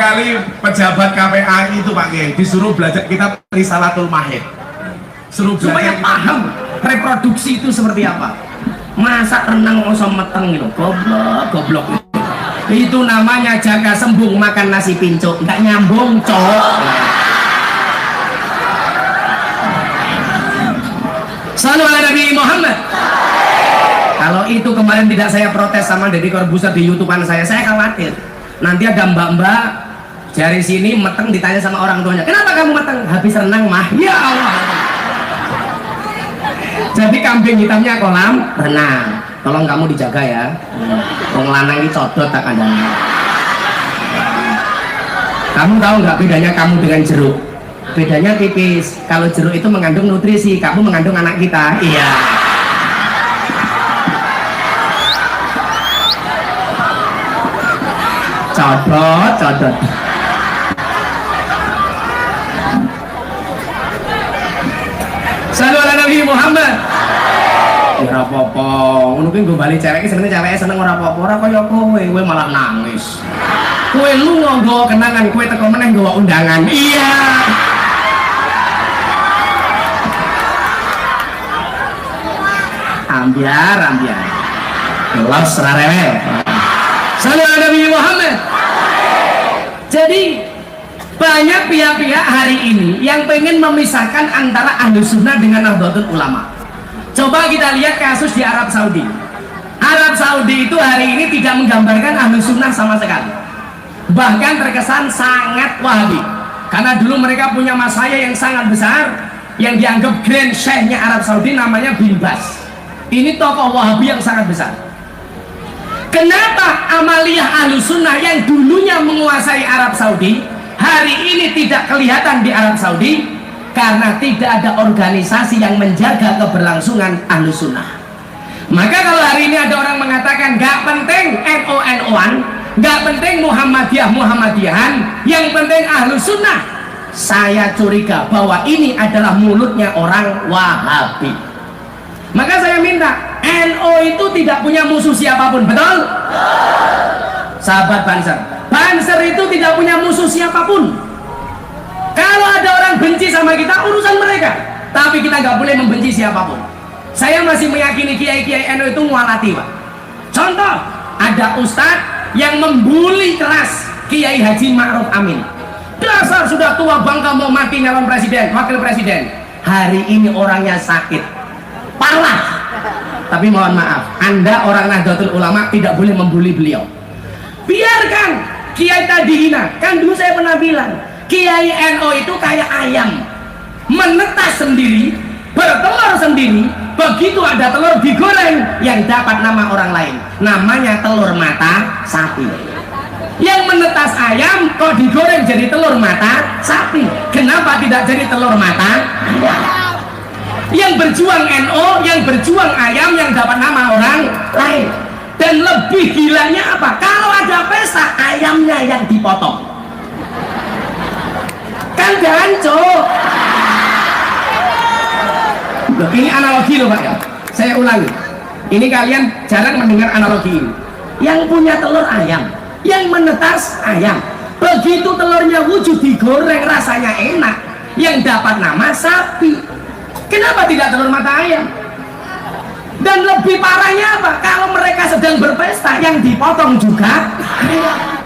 kali pejabat KPAI itu Pak Kiai disuruh belajar kitab Risalatul Mahid, suruh supaya belajar paham reproduksi itu seperti apa. Masa renang kosong meteng gitu, goblok itu namanya jaga sembung makan nasi pincuk, nggak nyambung cowok. Shallallahu alaihi Nabi Muhammad. Kalau itu kemarin tidak saya protes sama Deddy Corbuzier di YouTubean saya khawatir nanti ada mbak-mbak dari sini meteng ditanya sama orang tuanya, kenapa kamu meteng? Habis renang mah. Ya Allah. Jadi kambing hitamnya kolam renang. Tolong kamu dijaga ya. Wong lanang ini codot tak ada. Kamu tahu nggak bedanya kamu dengan jeruk? Bedanya tipis. Kalau jeruk itu mengandung nutrisi, kamu mengandung anak kita. Iya. Codot. Sallallahu alaihi Nabi Muhammad. Ora apa-apa, ngono kuwi nggo bali cewek seneng ceweke seneng ora apa-apa, ora kaya kowe malah nangis. Kowe lu nggawa kenangan, kowe teko meneh nggawa undangan. Iya. Ambiar. Gelas rarewe. Sallallahu alaihi Nabi Muhammad. Jadi banyak pihak-pihak hari ini yang pengen memisahkan antara Ahlus Sunnah dengan Nahdlatul Ulama. Coba kita lihat kasus di Arab Saudi. Arab Saudi itu hari ini tidak menggambarkan Ahlus Sunnah sama sekali. Bahkan terkesan sangat Wahabi. Karena dulu mereka punya masaya yang sangat besar yang dianggap grand syekhnya Arab Saudi, namanya Bin Baz. Ini tokoh Wahabi yang sangat besar. Kenapa amaliyah Ahlus Sunnah yang dulunya menguasai Arab Saudi hari ini tidak kelihatan di Arab Saudi? Karena tidak ada organisasi yang menjaga keberlangsungan Ahlus Sunnah. Maka kalau hari ini ada orang mengatakan gak penting NO-NO-an, gak penting Muhammadiyah-Muhammadiyahan, yang penting Ahlus Sunnah, saya curiga bahwa ini adalah mulutnya orang Wahabi. Maka saya minta, NO itu tidak punya musuh siapapun, betul? Sahabat Banser itu tidak punya musuh siapapun. Kalau ada orang benci sama kita, urusan mereka. Tapi kita nggak boleh membenci siapapun. Saya masih meyakini kiai-kiai NU itu mualati, Pak. Contoh, ada ustadz yang membuli keras Kiai Haji Ma'ruf Amin. Dasar sudah tua bangka mau mati nyalon presiden, wakil presiden. Hari ini orangnya sakit, parah. Tapi mohon maaf, Anda orang Nahdlatul Ulama tidak boleh membuli beliau. Biarkan kiai tadi hina. Kan dulu saya pernah bilang, Kiai NO itu kayak ayam, menetas sendiri, bertelur sendiri. Begitu ada telur digoreng, yang dapat nama orang lain, namanya telur mata sapi. Yang menetas ayam kok digoreng jadi telur mata sapi. Kenapa tidak jadi telur mata ayam? Yang berjuang NO, yang berjuang ayam, yang dapat nama orang lain. Dan lebih gilanya apa? Kalau ada pesta, ayamnya yang dipotong. Kan jancuk. Loh, ini analogi loh Pak ya. Saya ulangi. Ini kalian jarang mendengar analogi ini. Yang punya telur ayam, yang menetas ayam. Begitu telurnya wujud digoreng rasanya enak, yang dapat nama sapi. Kenapa tidak telur mata ayam? Dan lebih parahnya apa? Kalau mereka sedang berpesta, yang dipotong juga ayam.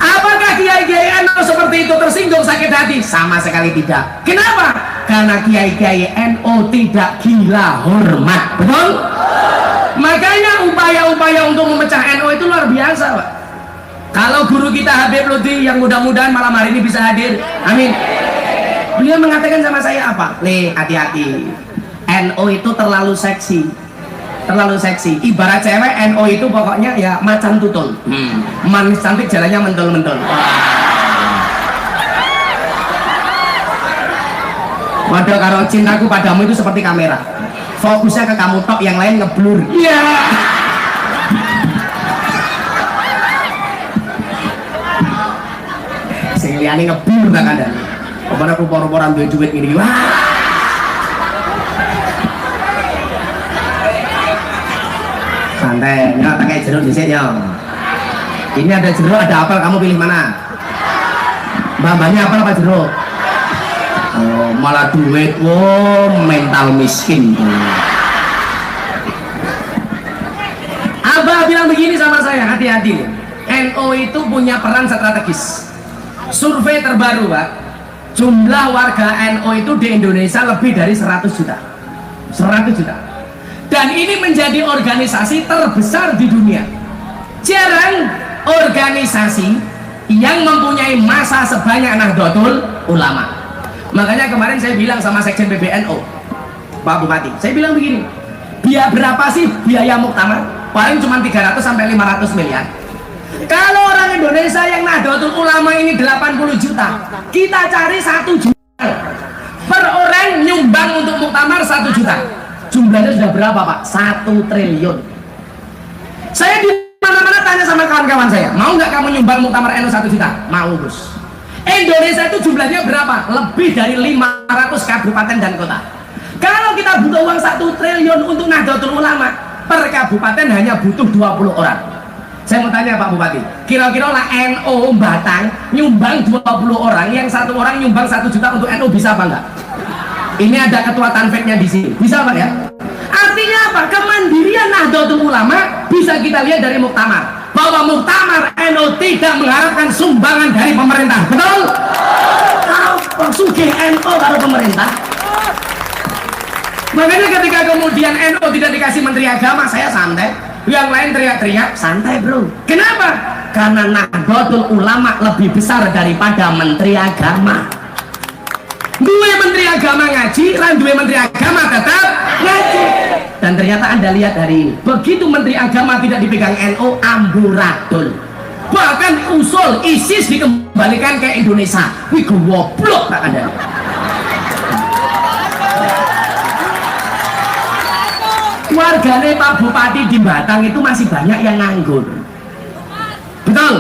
Apakah kiai-kiai NU seperti itu tersinggung sakit hati? Sama sekali tidak. Kenapa? Karena kiai-kiai NU tidak gila hormat, betul? Makanya upaya-upaya untuk memecah NU itu luar biasa, Pak. Kalau guru kita Habib Lutfi yang mudah-mudahan malam hari ini bisa hadir, amin. Beliau mengatakan sama saya apa? Nih, hati-hati. NU itu terlalu seksi. Terlalu seksi, ibarat cewek NO itu pokoknya ya macan tutul, manis cantik jalannya mentul-mentul. Waduh, karo cintaku padamu itu seperti kamera, fokusnya ke kamu tok, yang lain ngeblur. Iya. Sing liyane ngeblur tak ada. Kemana rupa-rupa duit ini? Wah. Santai, nggak pakai jeruk di sini. Ini ada jeruk, ada apel, kamu pilih mana? Mbak-mbaknya apa Pak Jero? Oh, malah duit, mental miskin. Abah bilang begini sama saya, hati-hati. NU itu punya peran strategis. Survei terbaru, Pak, jumlah warga NU itu di Indonesia lebih dari 100 juta. 100 juta. Dan ini menjadi organisasi terbesar di dunia. Jarang organisasi yang mempunyai massa sebanyak Nahdlatul Ulama. Makanya kemarin saya bilang sama Sekjen PBNU, Pak Bupati, saya bilang begini, berapa sih biaya muktamar? Paling cuma 300 sampai 500 miliar. Kalau orang Indonesia yang Nahdlatul Ulama ini 80 juta, kita cari 1 juta per orang nyumbang untuk muktamar 1 juta. Jumlahnya sudah berapa, Pak? 1 triliun. Saya di mana-mana tanya sama kawan-kawan saya, mau nggak kamu nyumbang muktamar NU 1 juta? Mau, Gus. Indonesia itu jumlahnya berapa? Lebih dari 500 kabupaten dan kota. Kalau kita butuh uang 1 triliun untuk Nahdlatul Ulama, per kabupaten hanya butuh 20 orang. Saya mau tanya Pak Bupati, kira-kira lah NU Batang nyumbang 20 orang, yang 1 orang nyumbang 1 juta untuk NU, bisa apa enggak? Ini ada ketua tanfiknya di sini, bisa Pak ya? Artinya apa? Kemandirian Nahdlatul Ulama bisa kita lihat dari muktamar, bahwa muktamar NU tidak mengharapkan sumbangan dari pemerintah, betul? Apa sugih NU kalau pemerintah? Makanya ketika kemudian NU tidak dikasih menteri agama, saya santai. Yang lain teriak-teriak, santai bro. Kenapa? Karena Nahdlatul Ulama lebih besar daripada menteri agama. Dua menteri agama ngaji, dan dua menteri agama tetap ngaji. Dan ternyata Anda lihat hari ini, begitu menteri agama tidak dipegang NU, amburadul. Bahkan usul ISIS dikembalikan ke Indonesia. Wih, goblok tak Anda. Warganya Pak Bupati di Batang itu masih banyak yang nganggur, betul?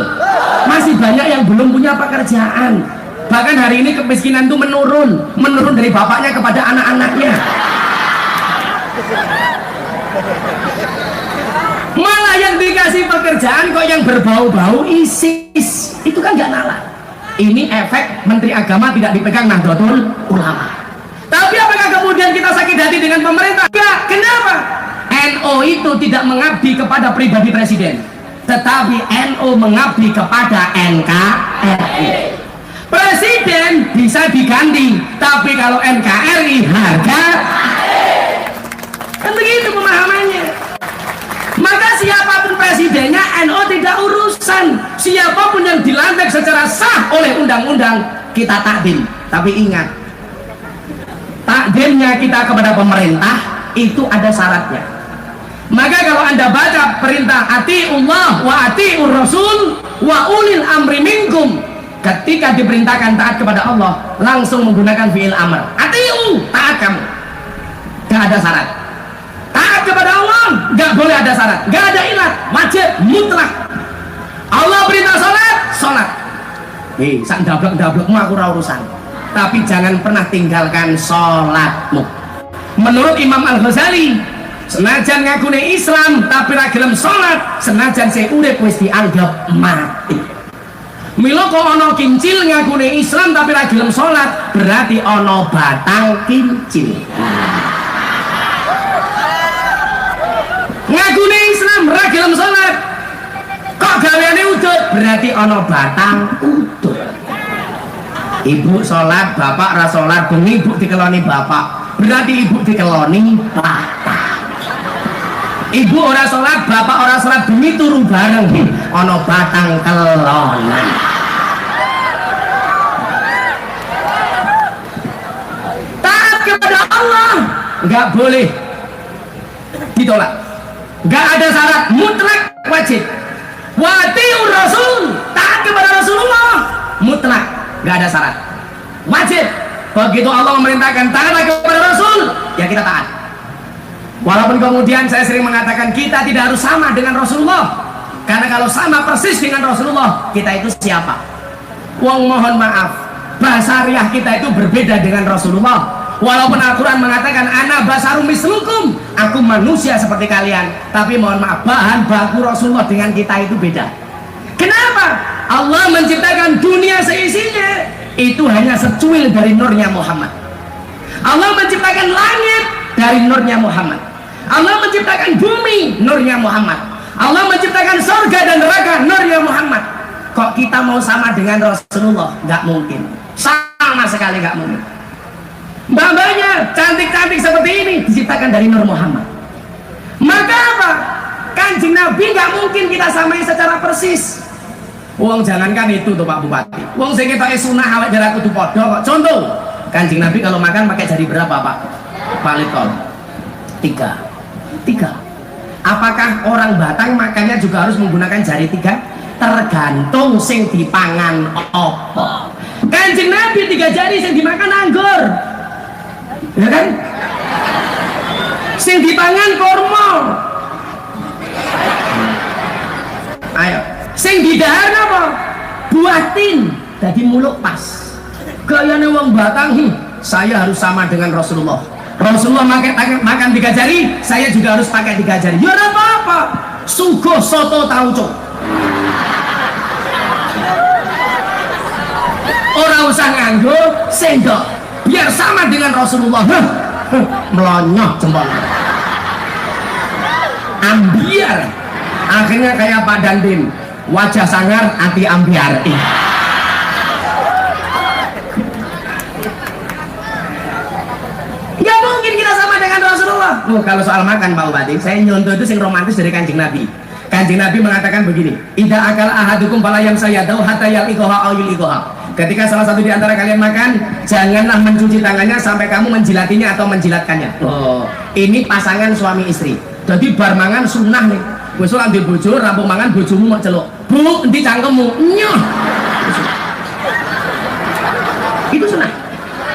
Masih banyak yang belum punya pekerjaan. Bahkan hari ini kemiskinan itu menurun dari bapaknya kepada anak-anaknya. Malah yang dikasih pekerjaan kok yang berbau-bau ISIS, itu kan nggak nalar. Ini efek menteri agama tidak dipegang Nahdlatul Ulama. Tapi apakah kemudian kita sakit hati dengan pemerintah? Enggak. Kenapa? NU itu tidak mengabdi kepada pribadi presiden, tetapi NU mengabdi kepada NKRI. Presiden bisa diganti, tapi kalau NKRI harga, kan begitu pemahamannya. Maka siapapun presidennya, NU tidak urusan. Siapapun yang dilantik secara sah oleh undang-undang, kita takdim. Tapi ingat, takdimnya kita kepada pemerintah itu ada syaratnya. Maka kalau Anda baca perintah atiullah wa atiur rasul wa ulil amri minkum, ketika diperintahkan taat kepada Allah, langsung menggunakan fi'il amr. Atiu, taat kamu. Gak ada syarat. Taat kepada Allah, gak boleh ada syarat. Gak ada ilat, wajib, mutlak. Allah perintah sholat, sholat. Sak dablek-dablekmu aku ora urusan. Tapi jangan pernah tinggalkan sholatmu. Menurut Imam Al-Ghazali, senajan ngakune Islam tapi ra gelem sholat, senajan sing urip wis dianggap mati. Mila kok ana kincil ngakune Islam tapi ra gelem sholat, berarti ana batang kincil. Ngakune Islam ra gelem sholat, kok gaweane udut, berarti ana batang udut. Ibu sholat, bapak ra sholat, bengi ibu dikeloni bapak, berarti ibu dikeloni bapak. Ibu ora sholat, bapak ora sholat, bengi turu bareng, ana batang kelonan. Taat kepada Allah nggak boleh ditolak, nggak ada syarat, mutlak wajib. Watiur rasul, taat kepada Rasulullah, mutlak, nggak ada syarat, wajib. Begitu Allah memerintahkan taatlah kepada Rasul, ya kita taat. Walaupun kemudian saya sering mengatakan kita tidak harus sama dengan Rasulullah, karena kalau sama persis dengan Rasulullah, kita itu siapa? Wong mohon maaf, basariah kita itu berbeda dengan Rasulullah. Walaupun Al-Quran mengatakan ana basarum mislukum, aku manusia seperti kalian, tapi mohon maaf, bahan baku Rasulullah dengan kita itu beda. Kenapa? Allah menciptakan dunia seisinya, itu hanya secuil dari nurnya Muhammad. Allah menciptakan langit dari nurnya Muhammad. Allah menciptakan bumi nurnya Muhammad. Allah menciptakan surga dan neraka nurnya Muhammad. Kok kita mau sama dengan Rasulullah? Nggak mungkin, sama sekali nggak mungkin. Mbak-mbaknya cantik-cantik seperti ini diciptakan dari nur Muhammad. Maka apa? Kanjeng Nabi nggak mungkin kita samai secara persis. Wong jangankan itu tuh Pak Bupati, wong sing ketoke sunah awake dhewe kudu padha kok. Contoh, Kanjeng Nabi kalau makan pakai jari berapa Pak? Pak Litol? 3. Apakah orang Batang makannya juga harus menggunakan jari 3? Tergantung sing dipangan apa. Kanjeng Nabi 3 jari sing dimakan anggur, ya kan? Sing dipangan kurma. Ayo, sing didahar apa? Buatin, jadi muluk pas. Gayane wong Batang, saya harus sama dengan Rasulullah. Rasulullah makan 3 jari, saya juga harus pakai 3 jari. Ya ora apa-apa. Sugo soto tauco. Orang usah nganggo sendok, biar sama dengan Rasulullah. Melonyok jempol. Ambiar. Akhirnya kayak Pak Dandim, wajah sangar anti ambiar. Nggak mungkin kita sama dengan Rasulullah. Kalau soal makan Pak Bupati, saya nyontoh itu sing romantis dari Kanjeng Nabi. Kanjeng Nabi mengatakan begini, idza akala ahadukum fala yamsayadahu hatta yalqaha aw yulqaha. Ketika salah satu di antara kalian makan, janganlah mencuci tangannya sampai kamu menjilatinya atau menjilatkannya. Oh, ini pasangan suami istri. Jadi bar mangan sunnah nih. Wis ora ndek bojo, rampung mangan bojomu mau celuk. Bu, endi cangkemmu? Nyoh. Itu sunnah.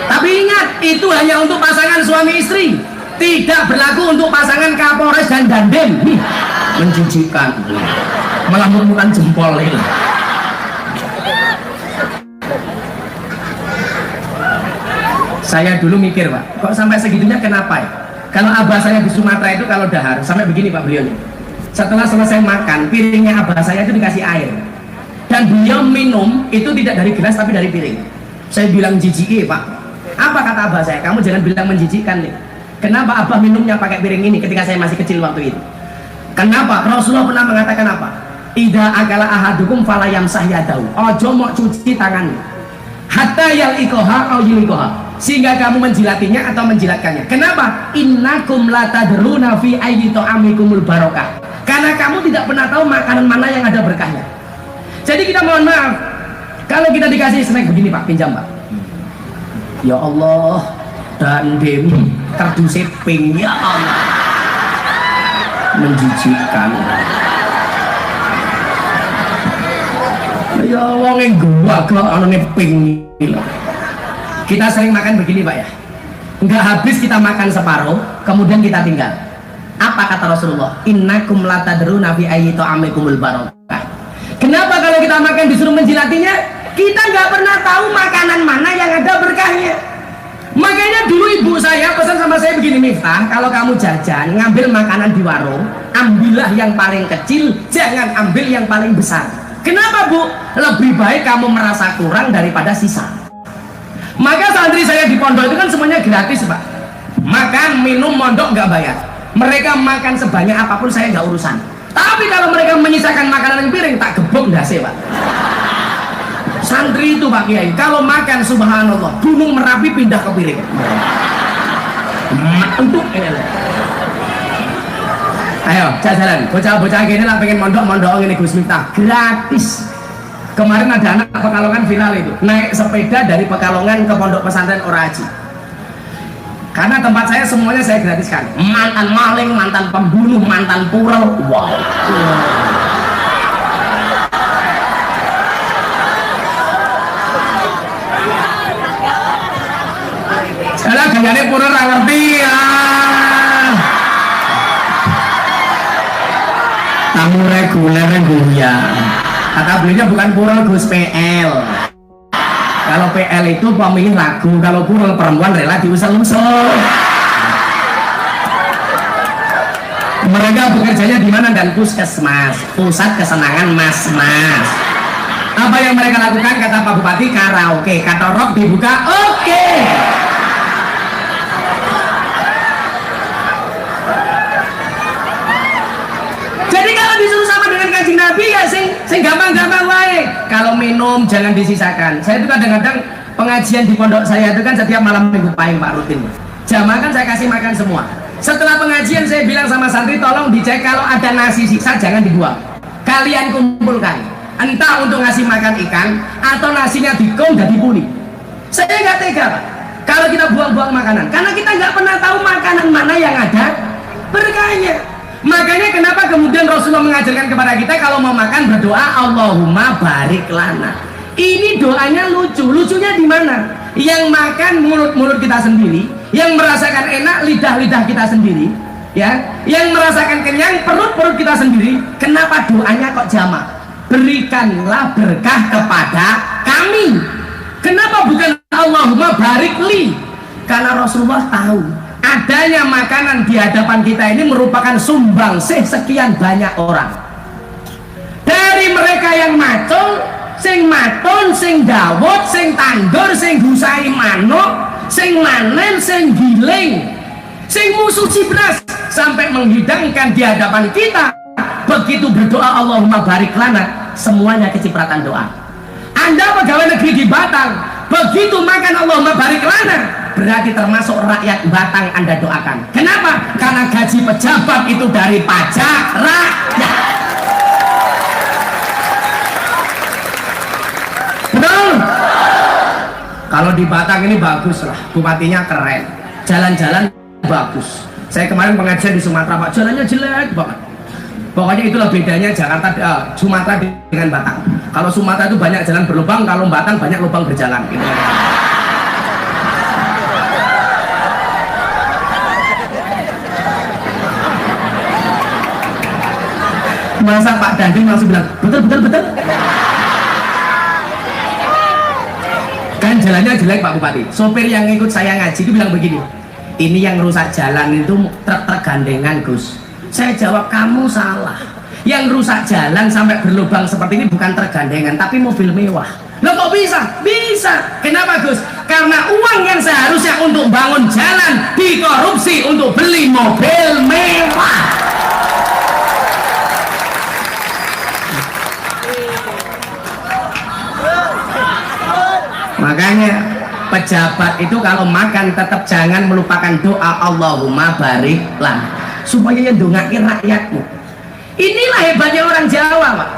Tapi ingat, itu hanya untuk pasangan suami istri. Tidak berlaku untuk pasangan Kapolres dan Dandim. Menjijikkan. Malah murmuran jempol ini. Saya dulu mikir Pak, kok sampai segitunya kenapa ya? Kalau abah saya di Sumatera itu kalau dahar sampai begini Pak beliau. Setelah selesai makan, piringnya abah saya itu dikasih air. Dan beliau minum itu tidak dari gelas tapi dari piring. Saya bilang jijik Pak. Apa kata abah saya? Kamu jangan bilang menjijikkan nih. Kenapa abah minumnya pakai piring ini ketika saya masih kecil waktu itu? Kenapa? Rasulullah pernah mengatakan apa? Idza akala ahadukum fala yamsah yadahu. Ojo mau cuci tangannya. Hatta yalqaha aw yulqaha. Sehingga kamu menjilatinya atau menjilatkannya. Kenapa? Innakum la tadruna fi ayyi ta'amikumul barokah. Karena kamu tidak pernah tahu makanan mana yang ada berkahnya. Jadi kita mohon maaf kalau kita dikasih snack begini Pak, pinjam Pak. Ya Allah, Dandim kardusnya pink, ya Allah, menjijikkan. Ya wong yang gua kok anone pink. Kita sering makan begini Pak ya, nggak habis kita makan separuh kemudian kita tinggal. Apa kata Rasulullah? Innakum la tadruna fi ayyi ta'amikumul barakah. Kenapa kalau kita makan disuruh menjilatinya? Kita nggak pernah tahu makanan mana yang ada berkahnya. Makanya dulu ibu saya pesan sama saya begini, Miftah, kalau kamu jajan ngambil makanan di warung, ambillah yang paling kecil, jangan ambil yang paling besar. Kenapa Bu? Lebih baik kamu merasa kurang daripada sisa. Maka santri saya di pondok itu kan semuanya gratis Pak. Makan, minum, mondok nggak bayar. Mereka makan sebanyak apapun saya nggak urusan. Tapi kalau mereka menyisakan makanan yang piring, tak gebuk dasi Pak. Santri itu Pak Kiai, kalau makan subhanallah, gunung Merapi pindah ke piring. Untuk ini. Ayo, jalan. Bocah-bocah gini lah pengen mondok-mondok ini Gus Miftah, gratis. Kemarin ada anak Pekalongan final itu naik sepeda dari Pekalongan ke Pondok Pesantren Oraji. Karena tempat saya semuanya saya gratiskan. Mantan maling, mantan pembunuh, mantan purel. Wow. Karena gayanya purel nggak ngerti ya. Tamu reguler ya. Kata belinya bukan purel Gus PL. Kalau PL itu pemilih lagu, kalau purel perempuan rela diusel-usel. Mereka bekerjanya di mana? Dan puskesmas, pusat kesenangan mas-mas. Apa yang mereka lakukan kata Pak Bupati? Bupati karaoke, kata rock dibuka, oke. Jadi kalau disuruh sama dengan Kanjeng Nabi ya sing gampang-gampang wae. Kalau minum jangan disisakan. Saya itu kadang-kadang pengajian di pondok saya itu kan setiap malam minggu pahing Pak rutin. Jamaah kan saya kasih makan semua. Setelah pengajian saya bilang sama santri tolong dicek kalau ada nasi sisa jangan dibuang. Kalian kumpulkan. Entah untuk ngasih makan ikan atau nasinya dikom dan dipuli. Saya nggak tega Pak kalau kita buang-buang makanan karena kita nggak pernah tahu makanan mana yang ada berkahnya. Makanya kenapa kemudian Rasulullah mengajarkan kepada kita kalau mau makan berdoa Allahumma barik lana. Ini doanya lucu. Lucunya di mana? Yang makan mulut-mulut kita sendiri, yang merasakan enak lidah-lidah kita sendiri, ya, yang merasakan kenyang perut-perut kita sendiri. Kenapa doanya kok jamak? Berikanlah berkah kepada kami. Kenapa bukan Allahumma barik li? Karena Rasulullah tahu adanya makanan di hadapan kita ini merupakan sumbangsih sekian banyak orang. Dari mereka yang macul, sing maton, sing dawet, sing tandur, sing gusai manuk, sing manen, sing giling, sing musuci beras, sampai menghidangkan di hadapan kita. Begitu berdoa Allahumma barik lana, semuanya kecipratan doa. Anda pegawai negeri di Batang, begitu makan Allahumma barik lana, berarti termasuk rakyat Batang Anda doakan. Kenapa? Karena gaji pejabat itu dari pajak rakyat. Betul? Kalau di Batang ini bagus lah, bupatinya keren, jalan-jalan bagus. Saya kemarin pengajian di Sumatera Pak, jalannya jelek banget. Pokoknya itulah bedanya Jakarta, Sumatera dengan Batang. Kalau Sumatera itu banyak jalan berlubang, kalau Batang banyak lubang berjalan. Gitu. Masa Pak Dandim langsung bilang betul. Kan jalannya jelek Pak Bupati. Sopir yang ikut saya ngaji itu bilang begini, ini yang rusak jalan itu truk gandengan Gus. Saya jawab kamu salah. Yang rusak jalan sampai berlubang seperti ini bukan tergandengan tapi mobil mewah. Loh kok bisa? Bisa. Kenapa Gus? Karena uang yang seharusnya untuk bangun jalan dikorupsi untuk beli mobil mewah. Makanya pejabat itu kalau makan tetap jangan melupakan doa Allahumma barik lana, supaya yang dongaki rakyatmu. Inilah hebatnya orang Jawa Pak.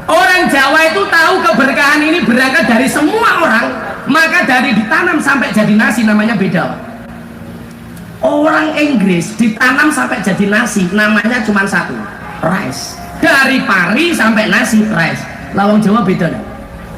Orang Jawa itu tahu keberkahan ini berangkat dari semua orang, maka dari ditanam sampai jadi nasi namanya beda Pak. Orang Inggris ditanam sampai jadi nasi namanya cuma satu, rice. Dari pari sampai nasi rice. Lawang Jawa beda nih.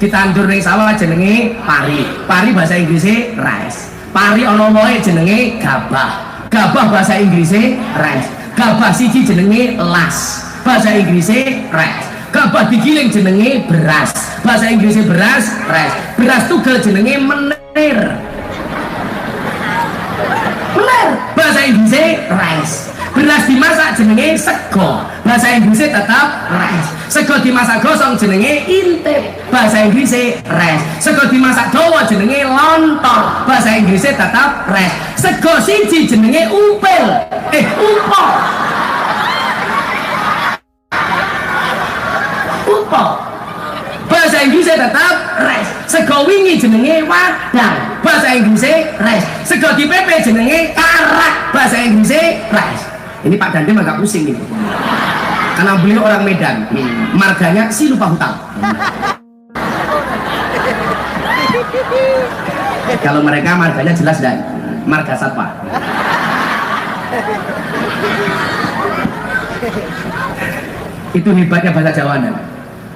Ditandur ning sawah jenenge pari. Pari bahasa Inggrisnya rice. Pari ana wohe jenenge gabah. Gabah bahasa Inggrisnya rice. Gabah siji jenenge las. Bahasa Inggrisnya rice. Gabah digiling jenenge beras. Bahasa Inggrisnya beras rice. Beras tugel jenenge menir. Menir bahasa Inggrisnya rice. Beras dimasak jenenge sego. Bahasa Inggrisnya tetap rice. Sego dimasak gosong jenenge intip. Bahasa Inggrisnya rice. Sego dimasak dawa jenenge lontong. Bahasa Inggrisnya tetap rice. Sego siji jenenge upil. Upo. Upo. Bahasa Inggrisnya tetap rice. Sego wingi jenenge wadang. Bahasa Inggrisnya rice. Sego dipepe jenenge karak. Bahasa Inggrisnya rice. Ini Pak Dandim agak pusing gitu. Karena beliau orang Medan, marganya si lupa hutang. Kalau mereka marganya jelas dan marga satwa. Itu hebatnya bahasa Jawa.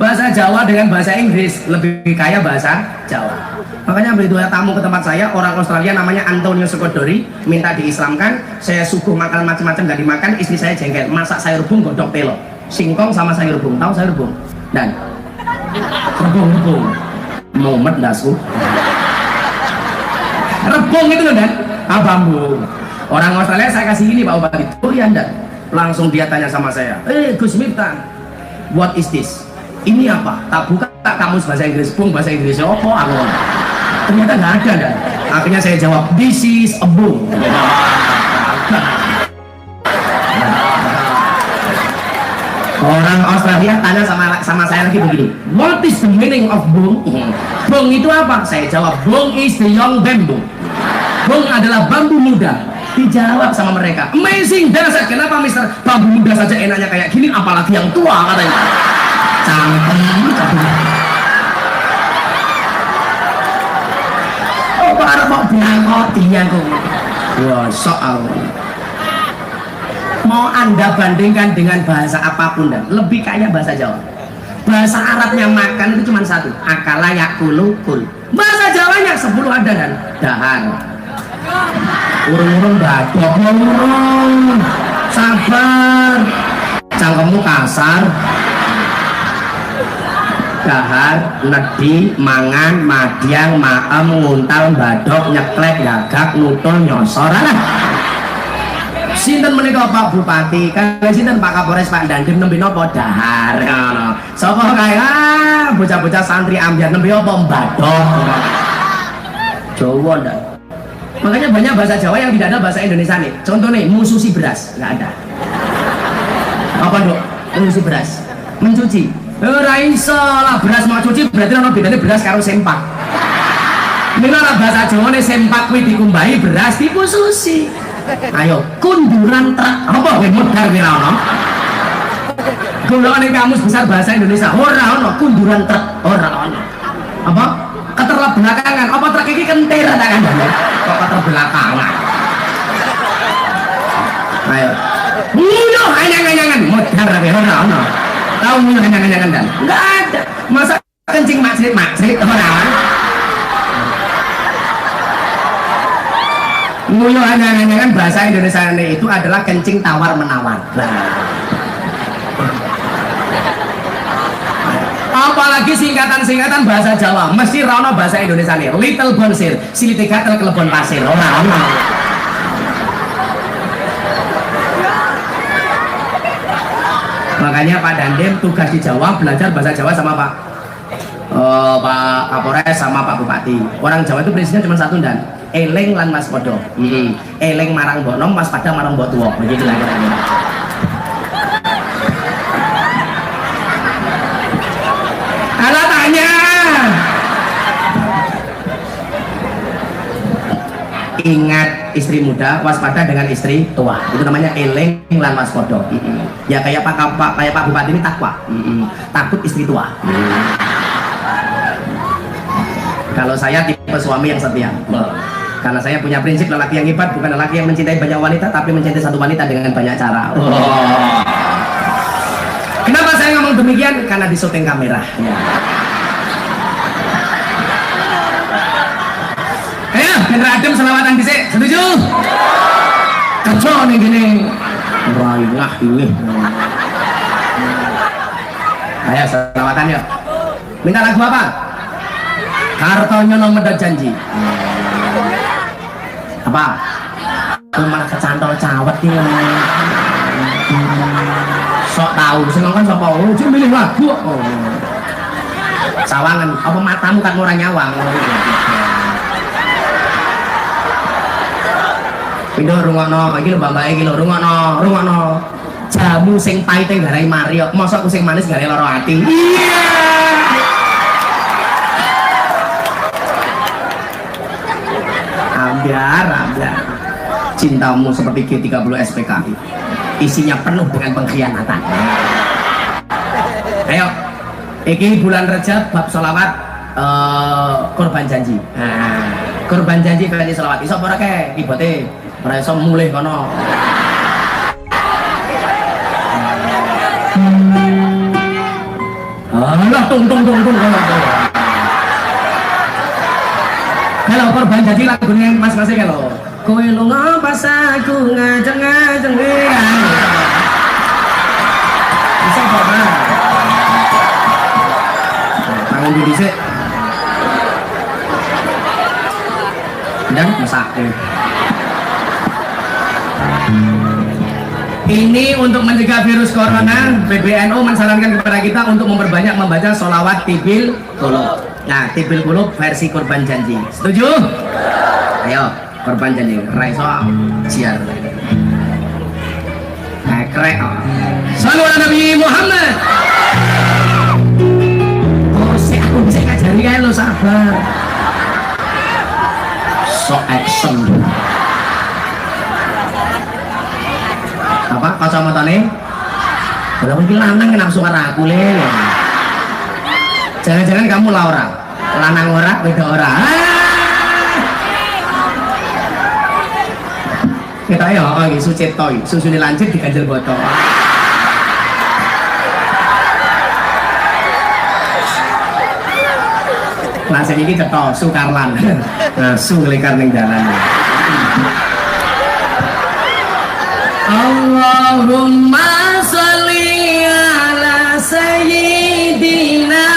Bahasa Jawa dengan bahasa Inggris lebih kaya bahasa Jawa. Makanya begitu ada tamu ke tempat saya, orang Australia namanya Antonio Sukodori, minta diislamkan. Saya suguh makan macam-macam gak dimakan, istri saya jengkel, masak sayur rebung godok telo, singkong sama sayur rebung. Tahu sayur rebung? Dan rebung mumet dasku. Rebung itu loh Dan, bambu. Orang Australia saya kasih ini Pak Bupati, oh iya Dan. Langsung dia tanya sama saya, Gus Miftah, what is this? ini apa? Tak buka kamus bahasa Inggris, bung bahasa Inggrisnya apa? Aku ternyata nggak ada dan akhirnya saya jawab this is a bung. Orang Australia tanya sama saya lagi begini, what is the meaning of bung? Bung itu apa? Saya jawab bung is the young bamboo. Bung adalah bambu muda. Dijawab sama mereka, amazing, dasar, kenapa Mister bambu muda saja enaknya kayak gini, apalagi yang tua, katanya. Canggih. Oh, para mau bilang kotinya kok. Wah, soal. Mau Anda bandingkan dengan bahasa apapun dan lebih kaya bahasa Jawa. Bahasa Arabnya makan itu cuma satu, akala yakulu kul. Bahasa Jawanya 10 ada dan dahar. Urung-urung badok, urung sabar, cangkemmu kasar, dahar, nedi, mangan, madiang, maem, nguntal, badok, nyeklek, gagak, nutul, nyosor. Sinten menika Pak Bupati, kalian sinten Pak Kapolres, Pak Dandim, nembe napa dahar. Sapa kae bocah-bocah santri ambyar nembe apa badok. Jawa ndak. Makanya banyak bahasa Jawa yang tidak ada bahasa Indonesia nih. Contoh nih, mususi beras, nggak ada. Apa dok? Mususi beras, mencuci. Raiso lah beras mau cuci berarti ono bedanya beras karo sempak. Ini lah bahasa Jawa nih, sempak kuwi dikumbahi, beras dipususi. Ayo, kunduran truk apa kowe modal kira ono? Golongan kamus besar bahasa Indonesia ora ono kunduran truk, ora ono. Apa? Keterbelakangan, apa truk iki kentir ta kan? Kok keterbelakangan? Ayo. Nguyuh anyang-anyangan modal rawe ora ono. Tahu nguyuh anyang-anyangan dan? Enggak ada. Masa kencing maksrit ora? Nguyuh anyang-anyangan bahasa Indonesia itu adalah kencing tawar menawar. Apalagi singkatan-singkatan bahasa Jawa mesti rono bahasa Indonesia nih, little bonsir silite gatel kelebon pasir orang. Makanya Pak Dandim tugas di Jawa belajar bahasa Jawa sama Pak Kapolres sama Pak Bupati. Orang Jawa itu prinsipnya cuma satu dan eling lan mas podo. Eling marang mbok nom, mas pada marang mbok tuwa. Begitu lah kira-kira. Ingat istri muda, waspada dengan istri tua. Itu namanya eling lan waspada. Ya kayak Pak Bupati ini takwa. Takut istri tua. Kalau saya tipe suami yang setia. Karena saya punya prinsip lelaki yang hebat bukan lelaki yang mencintai banyak wanita, tapi mencintai satu wanita dengan banyak cara. Kenapa saya ngomong demikian? Karena di syuting kamera. Hendra Adem selawatan disik, setuju? Kerja nih gini. Raingah ini. Ayo selawatan yuk. Minta lagu apa? Kartonyo nomor janji. Apa? Aku malah kecantol cawet nih. Sok tahu, seneng kan sapa? Oh, cuma milih lagu. Sawangan, apa matamu kan ora nyawang. Pindo rungokno, iki lho Mbak iki lho rungokno. Jamu sing pahite garai mari kok. Mosok sing manis garai lara ati. Iya. Ambiar. Cintamu seperti G30 SPKI. Isinya penuh dengan pengkhianatan. Ayo. Iki bulan Rejab bab sholawat korban janji. Korban janji kali sholawat. Iso ora kae ibote ora iso mulih kono. Alah tung. Kalau korban janji lagunya mas-masnya kalau kowe lunga pas aku ngajeng-ngajeng bisa apa? Tangan di dhisik. Dan masak. Ini untuk mencegah virus corona, PBNU mensarankan kepada kita untuk memperbanyak membaca sholawat tibil qulub. Nah, tibil qulub versi korban janji. Setuju? Ayo, korban janji. Raiso siar. Krek. Sallu ala Nabi Muhammad. Oh, aku bisa ngajari ya lo, sabar. So action. Apa kacamata nih? Udah mungkin lanang kenapa suara aku le? Jangan-jangan kamu Laura, lanang ora, beda ora. Kita ya, oh ini suci toy, susu ini lancip diganjel botol. Langsung ini cetok, Sukarlan, su ngelikar ning jalan. Allahumma sholli ala sayyidina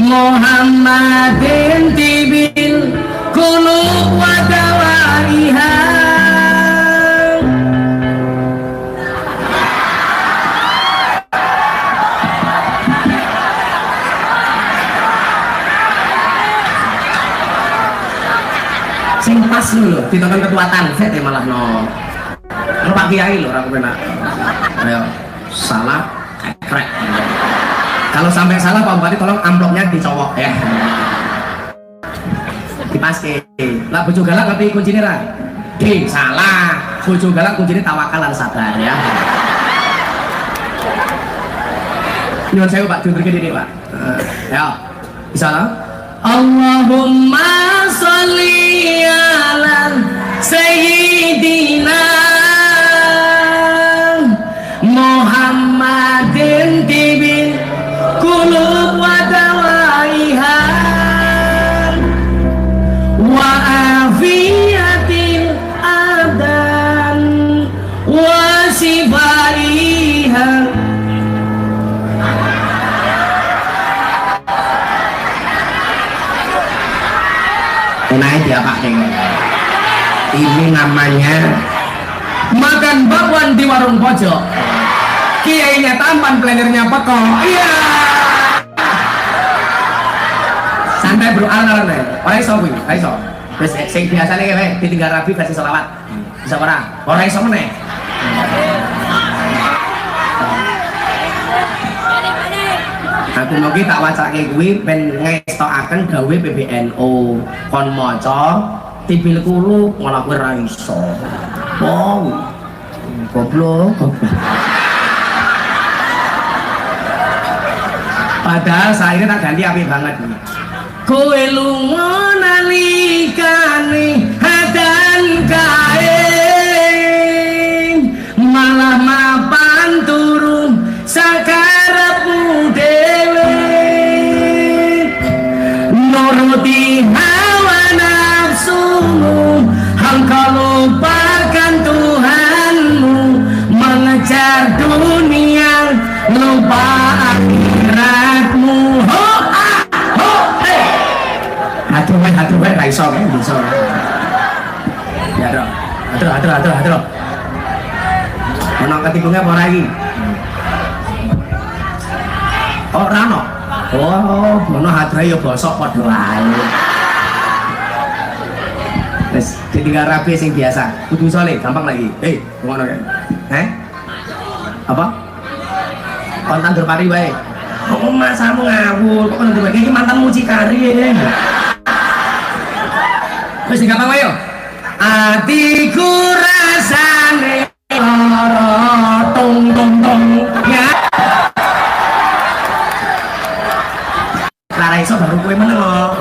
Muhammadin tibil qulub wa dawaiha. Sing pas lho, ditonton ketua tanfet ya malah no Pak Kiai lho, aku penak. Ayo, salah, krek. Kalau sampai salah Pak Bupati tolong amplopnya dicowok ya. Dipaske. Lah bojo galak tapi kuncine ra. Salah. Bojo galak kuncine tawakal lan sabar ya. Nyuwun sewu Pak, diunturke diri Pak. Ya. Bisa lah. Allahumma sholli ala sayyidina Muhammadin tibil qulub wa dawaiha wa afiyatil adan wa sifaiha. Naik dia pakai ini namanya makan bakwan di warung pojok, kiainya tampan, planernya peko. Iya, santai bro, alan orang iso kuwi, iso wis sing biasane kowe ditinggal rabi versi selawat bisa ora iso meneh. Aku mungkin tak wacake kuwi ben ngestokaken gawe PBNU kon maca tibil qulub malah kowe ra iso. Wow. Goblok. Padahal saya tak ganti apik banget nih. Kowe lunga nalikane hadan kae malah mapan turun sakarepmu dhewe nuruti hawa nafsumu engkau lupakan Tuhanmu mengejar dunia lupa akhiratmu. Ho ah ho hey aduh ra iso bisa ya dong aduh ono ketikungnya apa lagi ora ono ono hadra ya bosok padha wae. Wes ditinggal rapi sing biasa kudu soleh gampang lagi. Ngono ya apa kontan terpari wae kok masamu ngawur kok kontan terpari iki mantan mucikari ya. Wes gampang wae yo atiku rasane lara tong ya lara iso baru kowe meneng kok.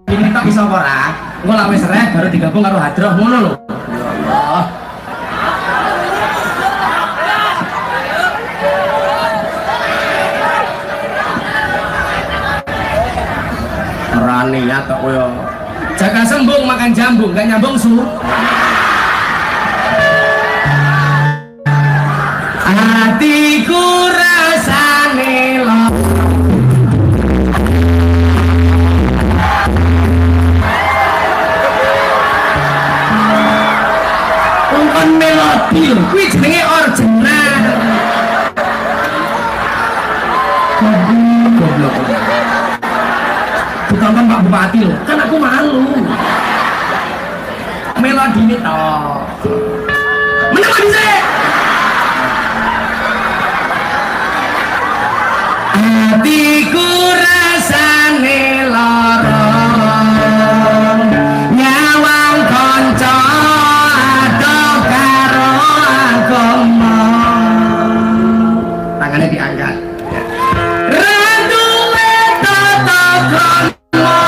Ini tak bisa ora engko lak wis rek baru digabung karo hadroh ngono lho. Allah rani ya kok kowe jaga sembung makan jambung gak nyambung su. Hatiku rasane lo Iya, kuwi jenenge orjenal. Goblok. Bukan Pak Bupati loh, kan aku malu. Melodi ini toh. Menapa bisa? Hatiku rasane lara, nyawang kanca ado karo agama. Tangannya diangkat. Randuwe tata krama,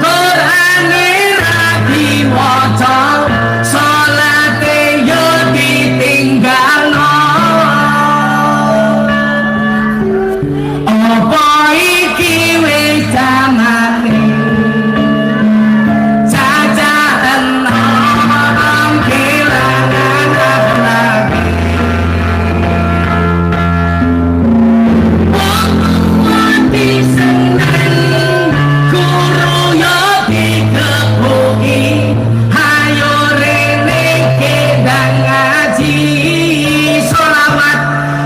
Qur'ane ra diwaca, salate yo ditinggalno. Apa iki wis zamane cacahen orang kelangan akhlak. Mati seneng guru yo dikepuki, hayo rene kedang ngaji sholawat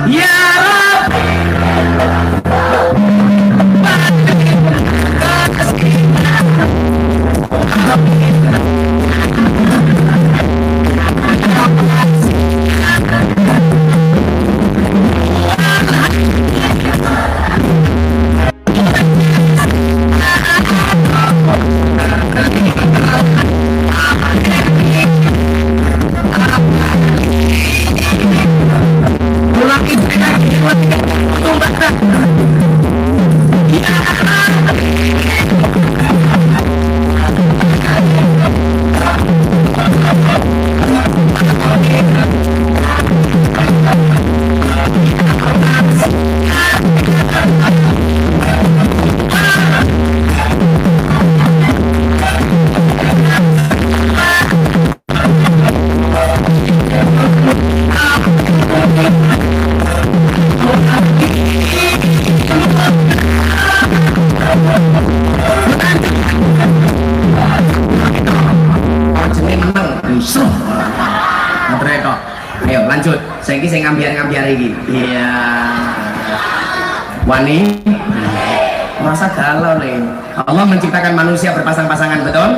ya Rabbi. Ayo lanjut, saiki sing ngambiar-ngambiar iki. Iya. Wani merasa galau nih. Allah menciptakan manusia berpasang-pasangan, betul?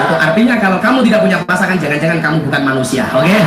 Itu artinya kalau kamu tidak punya pasangan, jangan-jangan kamu bukan manusia. Oke?